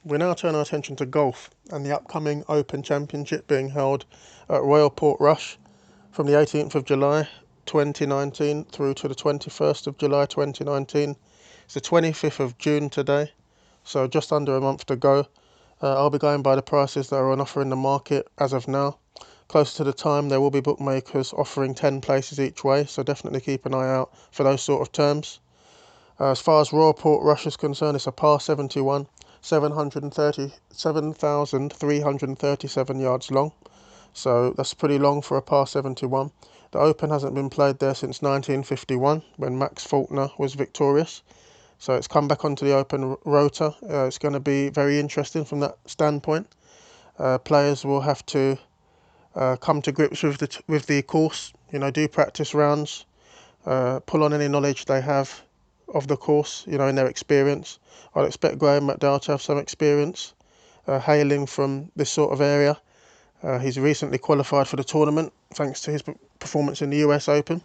We now turn our attention to golf and the upcoming Open Championship being held at Royal Portrush from the 18th of July 2019 through to the 21st of July 2019. It's the 25th of June today, so just under a month to go. I'll be going by the prices that are on offer in the market as of now. Closer to the time, there will be bookmakers offering 10 places each way, so definitely keep an eye out for those sort of terms. As far as Royal Portrush is concerned, it's a par 71, 737,337 yards long. So that's pretty long for a par 71. The Open hasn't been played there since 1951 when Max Faulkner was victorious. So it's come back onto the Open rota. It's going to be very interesting from that standpoint. Players will have to come to grips with the course. Do practice rounds, pull on any knowledge they have of the course, in their experience. I'd expect Graham McDowell to have some experience, hailing from this sort of area. He's recently qualified for the tournament thanks to his performance in the US Open.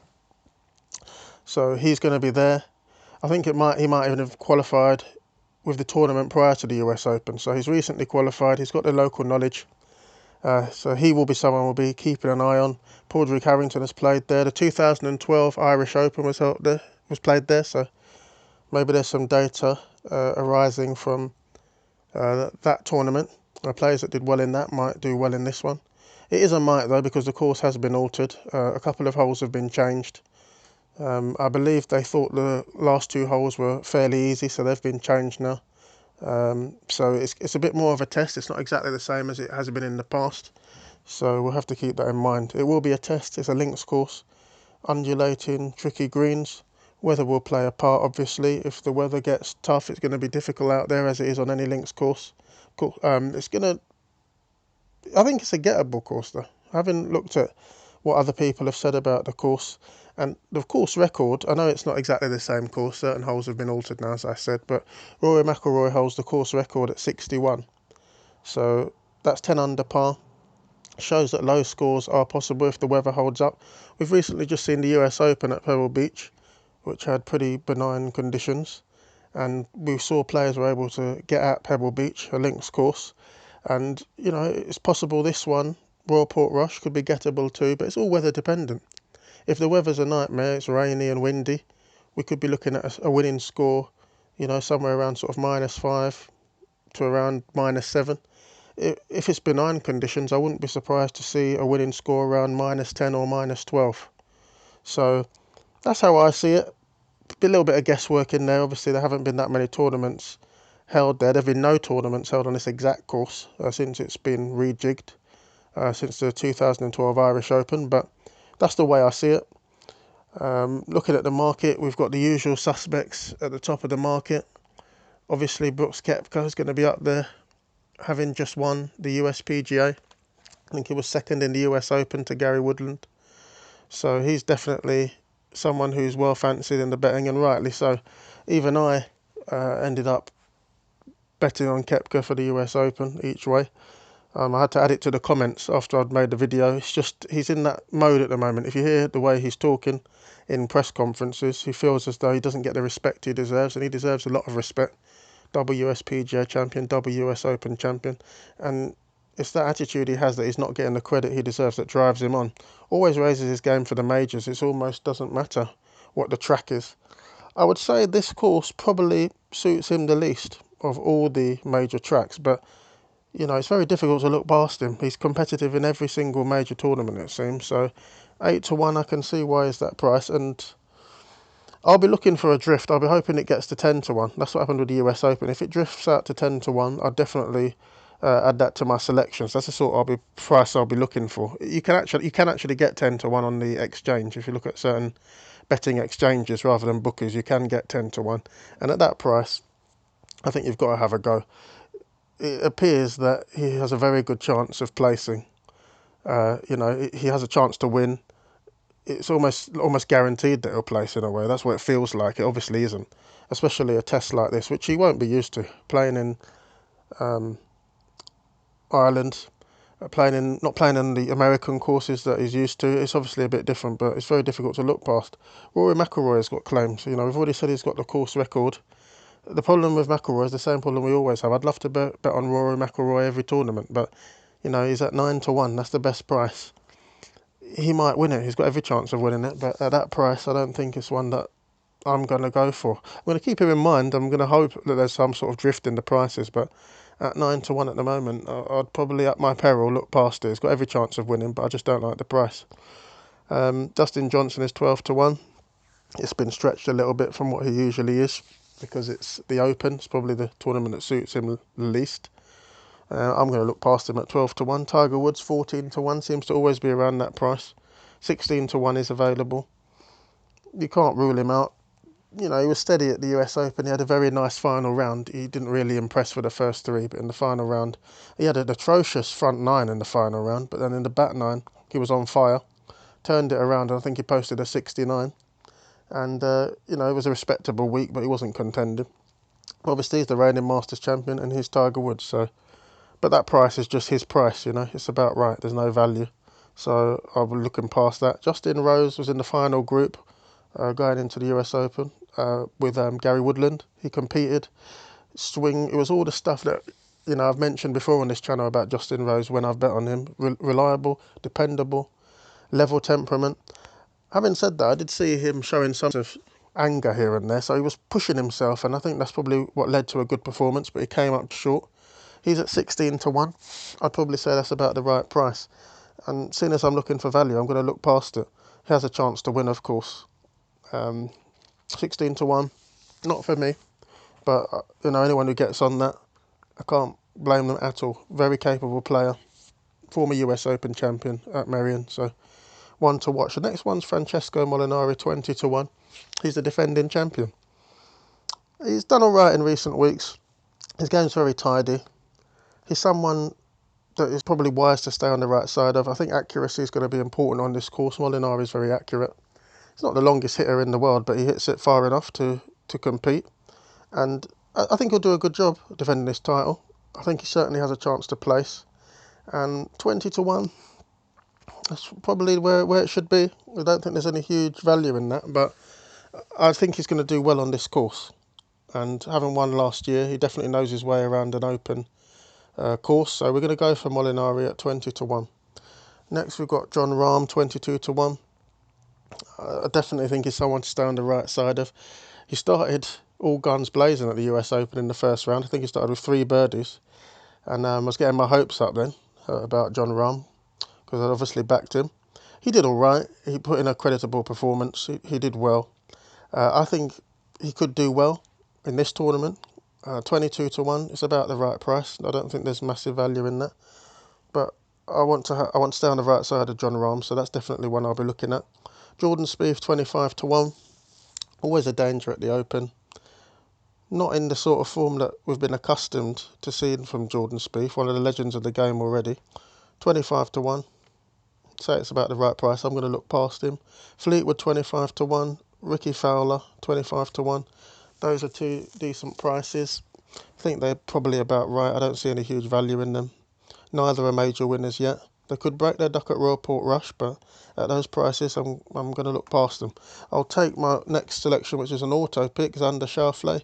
So he's going to be there. I think he might even have qualified with the tournament prior to the US Open. So he's recently qualified. He's got the local knowledge. So he will be someone we'll be keeping an eye on. Padraig Harrington has played there. The 2012 Irish Open was played there. So maybe there's some data arising from that tournament. Players that did well in that might do well in this one. It is a might though, because the course has been altered. A couple of holes have been changed. I believe they thought the last two holes were fairly easy, so they've been changed now. So it's a bit more of a test. It's not exactly the same as it has been in the past. So we'll have to keep that in mind. It will be a test. It's a links course, undulating, tricky greens. Weather will play a part, obviously. If the weather gets tough, it's going to be difficult out there, as it is on any links course. I think it's a gettable course though. I haven't looked at what other people have said about the course, and the course record, I know it's not exactly the same course, certain holes have been altered now, as I said, but Rory McIlroy holds the course record at 61, so that's 10 under par. Shows that low scores are possible if the weather holds up. We've recently just seen the US Open at Pebble Beach, which had pretty benign conditions, and we saw players were able to get at Pebble Beach, a links course, and it's possible this one, Royal Portrush, could be gettable too, but it's all weather dependent. If the weather's a nightmare, it's rainy and windy, we could be looking at a winning score, somewhere around sort of -5 to around -7. If it's benign conditions, I wouldn't be surprised to see a winning score around -10 or -12. So that's how I see it. A little bit of guesswork in there. Obviously, there haven't been that many tournaments held there. There have been no tournaments held on this exact course since it's been rejigged, since the 2012 Irish Open, but that's the way I see it. Looking at the market, we've got the usual suspects at the top of the market. Obviously, Brooks Koepka is going to be up there, having just won the USPGA. I think he was second in the US Open to Gary Woodland. So he's definitely someone who's well fancied in the betting, and rightly so. Even I ended up betting on Koepka for the US Open each way. I had to add it to the comments after I'd made the video. It's just, he's in that mode at the moment. If you hear the way he's talking in press conferences, he feels as though he doesn't get the respect he deserves, and he deserves a lot of respect. WSPGA champion, WS Open champion, and it's that attitude he has that he's not getting the credit he deserves that drives him on. Always raises his game for the majors. It almost doesn't matter what the track is. I would say this course probably suits him the least of all the major tracks, but it's very difficult to look past him. He's competitive in every single major tournament, it seems. So 8 to 1, I can see why is that price, and I'll be looking for a drift. I'll be hoping it gets to 10 to 1. That's what happened with the US Open. If it drifts out to 10 to 1, I'll definitely add that to my selections. That's the sort of price I'll be looking for. You can actually get 10 to 1 on the exchange. If you look at certain betting exchanges rather than bookies, you can get 10 to 1. And at that price, I think you've got to have a go. It appears that he has a very good chance of placing. He has a chance to win. It's almost guaranteed that he'll place in a way. That's what it feels like. It obviously isn't, especially a test like this, which he won't be used to. Playing in Ireland, not playing in the American courses that he's used to. It's obviously a bit different, but it's very difficult to look past. Rory McIlroy has got claims. We've already said he's got the course record. The problem with McIlroy is the same problem we always have. I'd love to bet on Rory McIlroy every tournament, but he's at 9-1. That's the best price. He might win it. He's got every chance of winning it, but at that price, I don't think it's one that I'm going to go for. I'm going to keep him in mind. I'm going to hope that there's some sort of drift in the prices, but at 9-1 at the moment, I'd probably, at my peril, look past it. He's got every chance of winning, but I just don't like the price. Dustin Johnson is 12-1. It's been stretched a little bit from what he usually is because it's the Open. It's probably the tournament that suits him the least. I'm going to look past him at 12-1. Tiger Woods 14-1 seems to always be around that price. 16-1 is available. You can't rule him out. He was steady at the US Open. He had a very nice final round. He didn't really impress for the first three, but in the final round, he had an atrocious front nine in the final round, but then in the back nine, he was on fire. Turned it around, and I think he posted a 69. And, it was a respectable week, but he wasn't contending. Obviously, he's the reigning Masters champion, and he's Tiger Woods, so... But that price is just his price, it's about right. There's no value. So I'll be looking past that. Justin Rose was in the final group going into the US Open with Gary Woodland. He competed. Swing, it was all the stuff that, I've mentioned before on this channel about Justin Rose when I've bet on him. Reliable, dependable, level temperament. Having said that, I did see him showing some sort of anger here and there. So he was pushing himself, and I think that's probably what led to a good performance, but he came up short. He's at 16-1. I'd probably say that's about the right price. And seeing as I'm looking for value, I'm going to look past it. He has a chance to win, of course. 16-1, not for me. But, anyone who gets on that, I can't blame them at all. Very capable player. Former US Open champion at Merion. So, one to watch. The next one's Francesco Molinari, 20-1. He's the defending champion. He's done all right in recent weeks. His game's very tidy. He's someone that is probably wise to stay on the right side of. I think accuracy is going to be important on this course. Molinari is very accurate. He's not the longest hitter in the world, but he hits it far enough to compete. And I think he'll do a good job defending this title. I think he certainly has a chance to place. And 20-1, that's probably where it should be. I don't think there's any huge value in that, but I think he's going to do well on this course. And having won last year, he definitely knows his way around an Open course. So we're going to go for Molinari at 20-1. Next we've got Jon Rahm, 22-1. I definitely think he's someone to stay on the right side of. He started all guns blazing at the US Open in the first round. I think he started with 3 birdies. And I was getting my hopes up then about Jon Rahm, because I'd obviously backed him. He did all right. He put in a creditable performance. He did well. I think he could do well in this tournament. 22-1 is about the right price. I don't think there's massive value in that. But I want to stay on the right side of Jon Rahm, so that's definitely one I'll be looking at. Jordan Spieth, 25-1. Always a danger at the Open. Not in the sort of form that we've been accustomed to seeing from Jordan Spieth, one of the legends of the game already. 25-1. Say it's about the right price. I'm going to look past him. Fleetwood, 25-1. Ricky Fowler, 25-1. Those are 2 decent prices. I think they're probably about right. I don't see any huge value in them. Neither are major winners yet. They could break their duck at Royal Portrush, but at those prices, I'm going to look past them. I'll take my next selection, which is an auto pick, Xander Schauffele.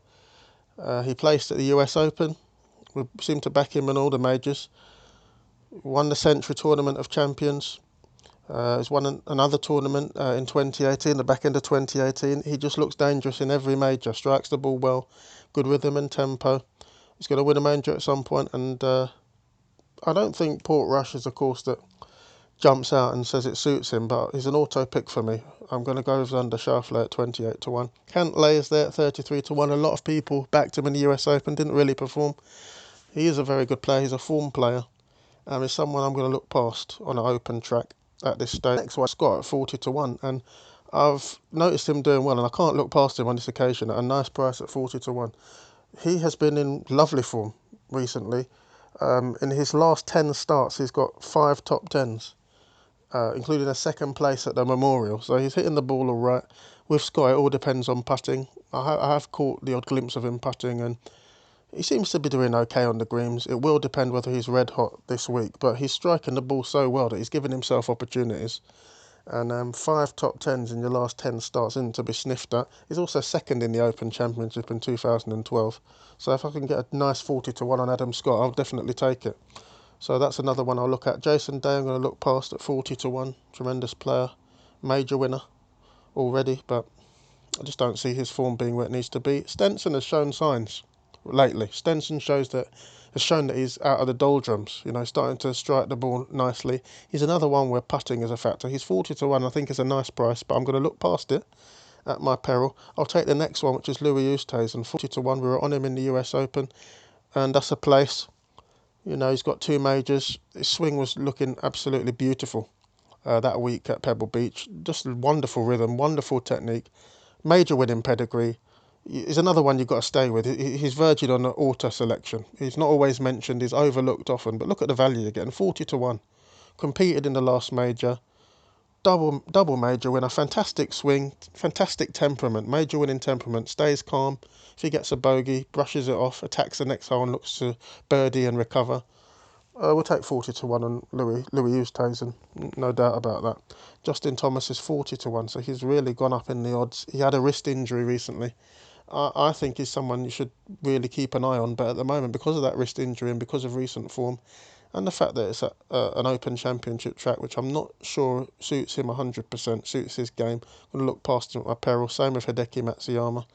He placed at the US Open. We seem to back him in all the majors. Won the Century Tournament of Champions. He's won another tournament in 2018, the back end of 2018. He just looks dangerous in every major. Strikes the ball well. Good rhythm and tempo. He's going to win a major at some point, and I don't think Portrush is a course that jumps out and says it suits him, but he's an auto pick for me. I'm going to go with Xander Schauffele at 28-1. Cantlay is there at 33-1. A lot of people backed him in the US Open, didn't really perform. He is a very good player. He's a form player. He's someone I'm going to look past on an open track at this stage. Next one, Scott at 40-1, and I've noticed him doing well, and I can't look past him on this occasion at a nice price at 40-1. He has been in lovely form recently. In his last 10 starts, he's got 5 top 10s, including a second place at the Memorial. So he's hitting the ball all right. With Scott, it all depends on putting. I have caught the odd glimpse of him putting, and he seems to be doing okay on the greens. It will depend whether he's red hot this week, but he's striking the ball so well that he's giving himself opportunities. and 5 top 10s in your last 10 starts in to be sniffed at. He's also second in the Open Championship in 2012. So if I can get a nice 40 to 1 on Adam Scott, I'll definitely take it. So that's another one I'll look at. Jason Day, I'm going to look past at 40 to 1. Tremendous player. Major winner already, but I just don't see his form being where it needs to be. Stenson has shown signs lately. Stenson has shown that he's out of the doldrums, starting to strike the ball nicely. He's another one where putting is a factor. He's 40 to 1, I think is a nice price, but I'm going to look past it at my peril. I'll take the next one, which is Louis Oosthuizen, 40 to 1. We were on him in the US Open, and that's a place. He's got 2 majors. His swing was looking absolutely beautiful that week at Pebble Beach. Just wonderful rhythm, wonderful technique, major winning pedigree. He's another one you've got to stay with. He's verging on an auto selection. He's not always mentioned. He's overlooked often. But look at the value you're getting. 40 to 1. Competed in the last major. Double major winner. Fantastic swing. Fantastic temperament. Major winning temperament. Stays calm. If he gets a bogey, brushes it off, attacks the next hole and looks to birdie and recover. We'll take 40 to 1 on Louis Oosthuizen. No doubt about that. Justin Thomas is 40 to 1. So he's really gone up in the odds. He had a wrist injury recently. I think he's someone you should really keep an eye on, but at the moment, because of that wrist injury and because of recent form, and the fact that it's an Open Championship track, which I'm not sure suits him 100%, suits his game, I'm going to look past him at my peril. Same with Hideki Matsuyama,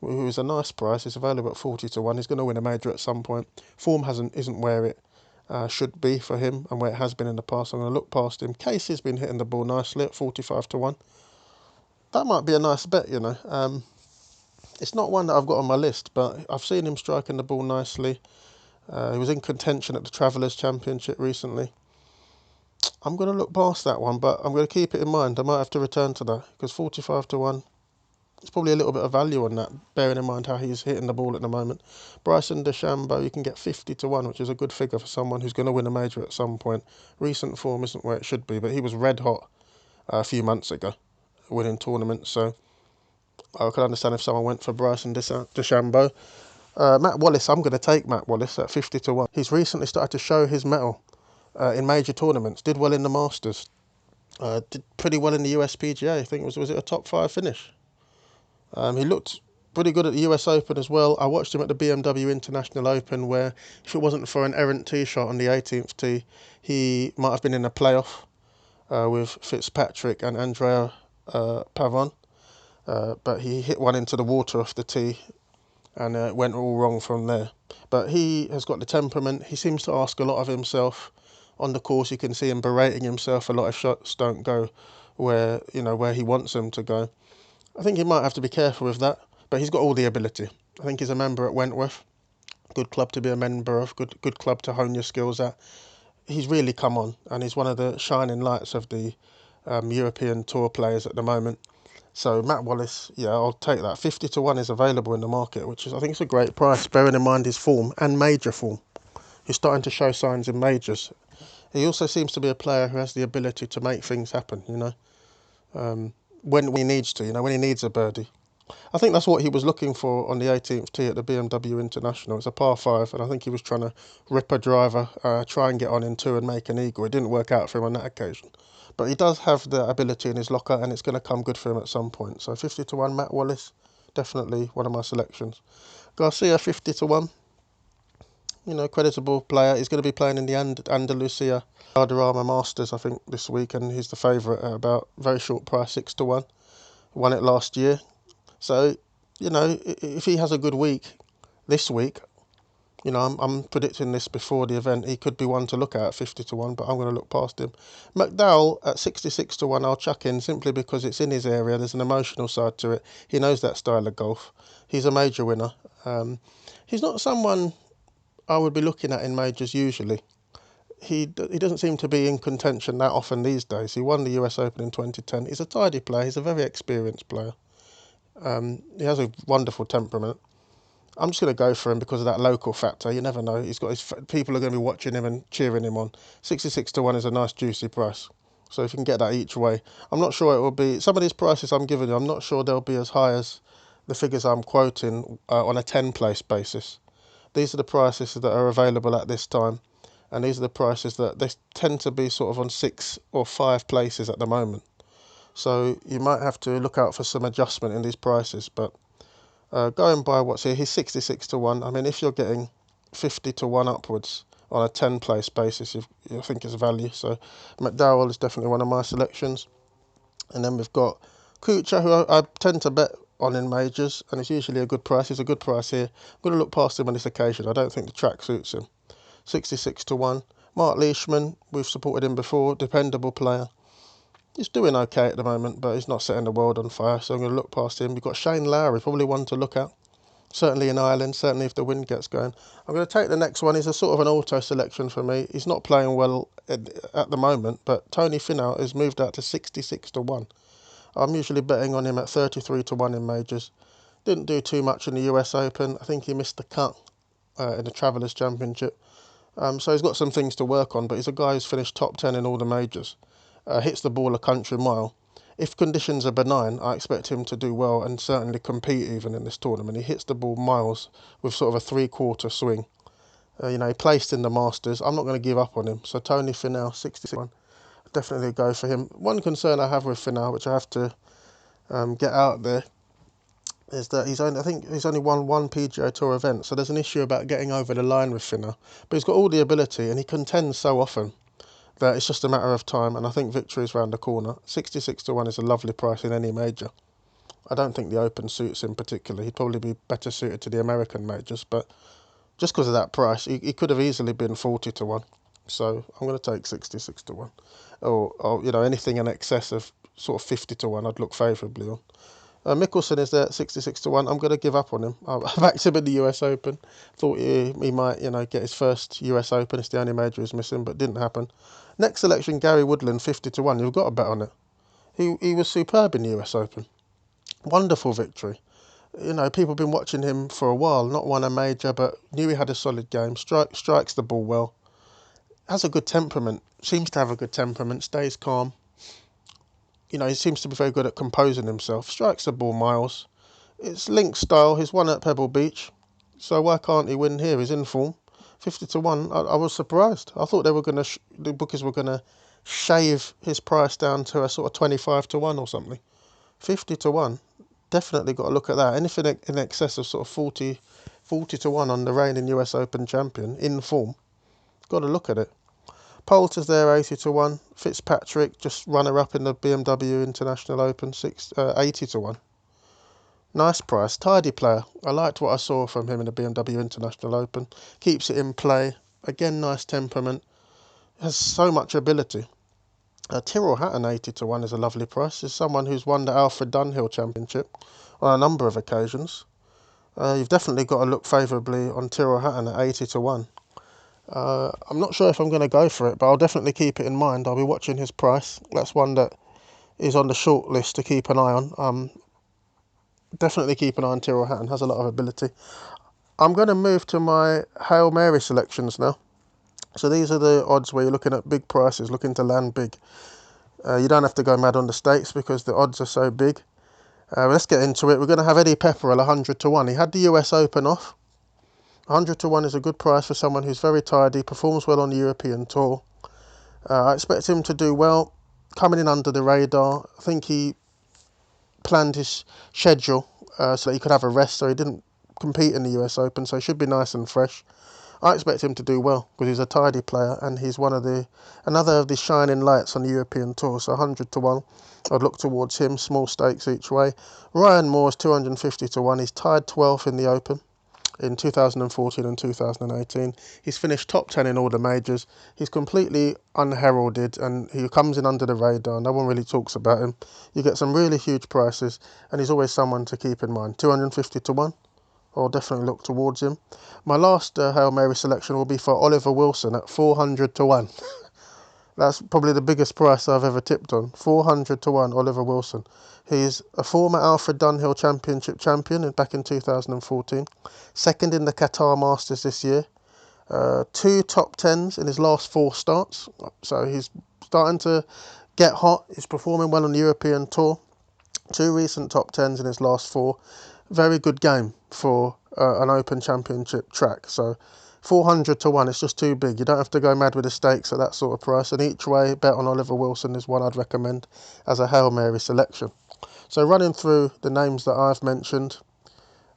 who is a nice price. He's available at 40 to 1. He's going to win a major at some point. Form isn't where it should be for him and where it has been in the past. I'm going to look past him. Casey's been hitting the ball nicely at 45 to 1. That might be a nice bet, It's not one that I've got on my list, but I've seen him striking the ball nicely. He was in contention at the Travellers Championship recently. I'm going to look past that one, but I'm going to keep it in mind. I might have to return to that, because 45 to 1, it's probably a little bit of value on that, bearing in mind how he's hitting the ball at the moment. Bryson DeChambeau, you can get 50 to 1, which is a good figure for someone who's going to win a major at some point. Recent form isn't where it should be, but he was red hot a few months ago, winning tournaments, so I could understand if someone went for Bryson DeChambeau. Matt Wallace, I'm going to take Matt Wallace at 50 to 1. He's recently started to show his mettle in major tournaments. Did well in the Masters. Did pretty well in the USPGA. I think was it a top 5 finish? He looked pretty good at the US Open as well. I watched him at the BMW International Open, where if it wasn't for an errant tee shot on the 18th tee, he might have been in a playoff with Fitzpatrick and Andrea Pavon. But he hit one into the water off the tee, and it went all wrong from there. But he has got the temperament. He seems to ask a lot of himself. On the course, you can see him berating himself. A lot of shots don't go where he wants them to go. I think he might have to be careful with that, but he's got all the ability. I think he's a member at Wentworth. Good club to be a member of, good club to hone your skills at. He's really come on, and he's one of the shining lights of the European Tour players at the moment. So Matt Wallace, yeah, I'll take that. 50 to 1 is available in the market, which is, I think it's a great price, bearing in mind his form and major form. He's starting to show signs in majors. He also seems to be a player who has the ability to make things happen, when he needs to, when he needs a birdie. I think that's what he was looking for on the 18th tee at the BMW International. It's a par 5, and I think he was trying to rip a driver, try and get on in 2 and make an eagle. It didn't work out for him on that occasion. But he does have the ability in his locker, and it's going to come good for him at some point. So 50 to 1, Matt Wallace, definitely one of my selections. Garcia, 50 to 1. Creditable player. He's going to be playing in the Andalusia Valderrama Masters, I think, this week, and he's the favourite at about very short price, 6 to 1. Won it last year. So, if he has a good week this week, I'm predicting this before the event, he could be one to look at 50 to 1, but I'm going to look past him. McDowell at 66 to 1, I'll chuck in simply because it's in his area. There's an emotional side to it. He knows that style of golf. He's a major winner. He's not someone I would be looking at in majors usually. He doesn't seem to be in contention that often these days. He won the US Open in 2010. He's a tidy player. He's a very experienced player. He has a wonderful temperament. I'm just going to go for him because of that local factor. You never know. People are going to be watching him and cheering him on. 66 to 1 is a nice juicy price. So if you can get that each way. I'm not sure it will be... Some of these prices I'm giving you, I'm not sure they'll be as high as the figures I'm quoting on a 10-place basis. These are the prices that are available at this time. And these are the prices that they tend to be sort of on 6 or 5 places at the moment. So you might have to look out for some adjustment in these prices. But going by what's here, he's 66 to 1. I mean, if you're getting 50 to 1 upwards on a 10 place basis, you think it's value. So McDowell is definitely one of my selections. And then we've got Kuchar, who I tend to bet on in majors, and it's usually a good price. He's a good price here. I'm going to look past him on this occasion. I don't think the track suits him. 66 to 1. Mark Leishman, we've supported him before, dependable player. He's doing okay at the moment, but he's not setting the world on fire, so I'm going to look past him. We've got Shane Lowry, probably one to look at. Certainly in Ireland, certainly if the wind gets going. I'm going to take the next one. He's a sort of an auto selection for me. He's not playing well at the moment, but Tony Finau has moved out to 66 to 1. I'm usually betting on him at 33 to 1 in majors. Didn't do too much in the US Open. I think he missed the cut in the Travellers Championship. So he's got some things to work on, but he's a guy who's finished top 10 in all the majors. Hits the ball a country mile. If conditions are benign, I expect him to do well and certainly compete even in this tournament. He hits the ball miles with sort of a three-quarter swing. He placed in the Masters. I'm not going to give up on him. So Tony Finau, 61. Definitely go for him. One concern I have with Finau, which I have to get out there, is that he's only won one PGA Tour event, so there's an issue about getting over the line with Finau. But he's got all the ability, and he contends so often that it's just a matter of time, and I think victory is round the corner. 66 to 1 is a lovely price in any major. I don't think the Open suits him particularly. He'd probably be better suited to the American majors, but just because of that price, he could have easily been 40 to 1. So I'm going to take 66 to 1. Or anything in excess of sort of 50 to 1, I'd look favourably on. Mickelson is there at 66 to 1. I'm going to give up on him. I backed him in the US Open. Thought he might, get his first US Open. It's the only major he's missing, but didn't happen. Next selection, Gary Woodland, 50 to 1. You've got to bet on it. He was superb in the US Open. Wonderful victory. People have been watching him for a while. Not won a major, but knew he had a solid game. Strikes the ball well. Has a good temperament. Seems to have a good temperament. Stays calm. He seems to be very good at composing himself. Strikes the ball miles. It's Link style. He's won at Pebble Beach. So why can't he win here? He's in form. 50 to 1. I was surprised. I thought the bookies were going to shave his price down to a sort of 25 to 1 or something. 50 to 1. Definitely got to look at that. Anything in excess of sort of 40 to 1 on the reigning US Open champion in form. Got to look at it. Poulter's there, 80 to 1. Fitzpatrick, just runner-up in the BMW International Open, 80 to 1. Nice price. Tidy player. I liked what I saw from him in the BMW International Open. Keeps it in play. Again, nice temperament. Has so much ability. Tyrrell Hatton, 80 to 1 is a lovely price. Is someone who's won the Alfred Dunhill Championship on a number of occasions. You've definitely got to look favourably on Tyrrell Hatton at 80 to 1. I'm not sure if I'm going to go for it, but I'll definitely keep it in mind. I'll be watching his price. That's one that is on the short list to keep an eye on. Definitely keep an eye on Tyrrell Hatton. Has a lot of ability. I'm going to move to my Hail Mary selections now. So these are the odds where you're looking at big prices, looking to land big. You don't have to go mad on the stakes because the odds are so big. Let's get into it. We're going to have Eddie Pepperell 100 to 1. He had the US Open off. 100 to 1 is a good price for someone who's very tidy, performs well on the European Tour. I expect him to do well, coming in under the radar. I think he planned his schedule so that he could have a rest, so he didn't compete in the US Open, so he should be nice and fresh. I expect him to do well because he's a tidy player and he's another of the shining lights on the European Tour. So 100 to 1, I'd look towards him. Small stakes each way. Ryan Moore's 250 to 1. He's tied 12th in the Open in 2014 and 2018. He's finished top 10 in all the majors. He's completely unheralded and he comes in under the radar. No one really talks about him. You get some really huge prices and he's always someone to keep in mind. 250 to 1. I'll definitely look towards him. My last Hail Mary selection will be for Oliver Wilson at 400 to 1. That's probably the biggest price I've ever tipped on. 400 to 1, Oliver Wilson. He's a former Alfred Dunhill Championship champion back in 2014. Second in the Qatar Masters this year. 2 top 10s in his last 4 starts. So he's starting to get hot. He's performing well on the European Tour. 2 recent top 10s in his last 4. Very good game for an Open Championship track. So 400 to 1, it's just too big. You don't have to go mad with the stakes at that sort of price. And each way bet on Oliver Wilson is one I'd recommend as a Hail Mary selection. So running through the names that I've mentioned,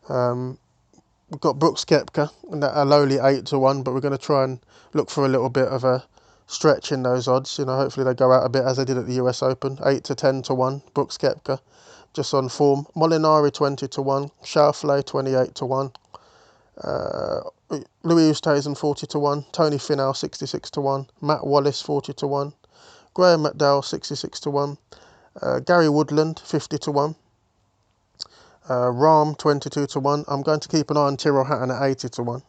we've got Brooks Koepka, and a lowly 8 to 1, but we're going to try and look for a little bit of a stretch in those odds. Hopefully they go out a bit as they did at the US Open. 8 to 10 to 1, Brooks Koepka, just on form. Molinari 20 to 1, Schauffele 28 to 1, Louis Oosthuizen 40 to 1, Tony Finau 66 to 1, Matt Wallace 40 to 1, Graham McDowell 66 to 1, Gary Woodland 50 to 1, Rahm 22 to 1. I'm going to keep an eye on Tyrrell Hatton at 80 to 1.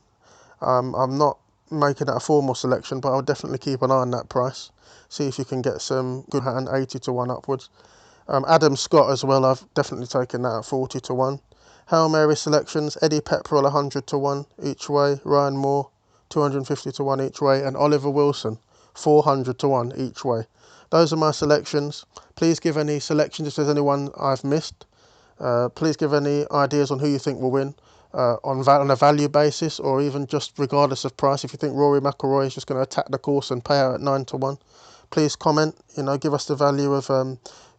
I'm not making that a formal selection, but I'll definitely keep an eye on that price. See if you can get some good Hatton 80 to 1 upwards. Adam Scott as well, I've definitely taken that at 40 to 1. Hail Mary selections, Eddie Pepperell 100 to 1 each way, Ryan Moore 250 to 1 each way, and Oliver Wilson 400 to 1 each way. Those are my selections. Please give any selections if there's anyone I've missed. Please give any ideas on who you think will win on a value basis, or even just regardless of price. If you think Rory McIlroy is just going to attack the course and pay out at 9 to 1, please comment. Give us the value of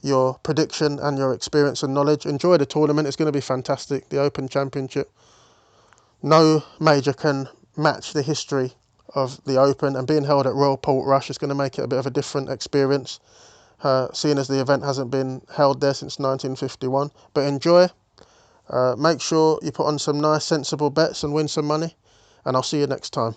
your prediction and your experience and knowledge. Enjoy the tournament. It's going to be fantastic. The Open Championship. No major can match the history of the Open, and being held at Royal Portrush is going to make it a bit of a different experience, seeing as the event hasn't been held there since 1951. But enjoy. Make sure you put on some nice sensible bets and win some money, and I'll see you next time.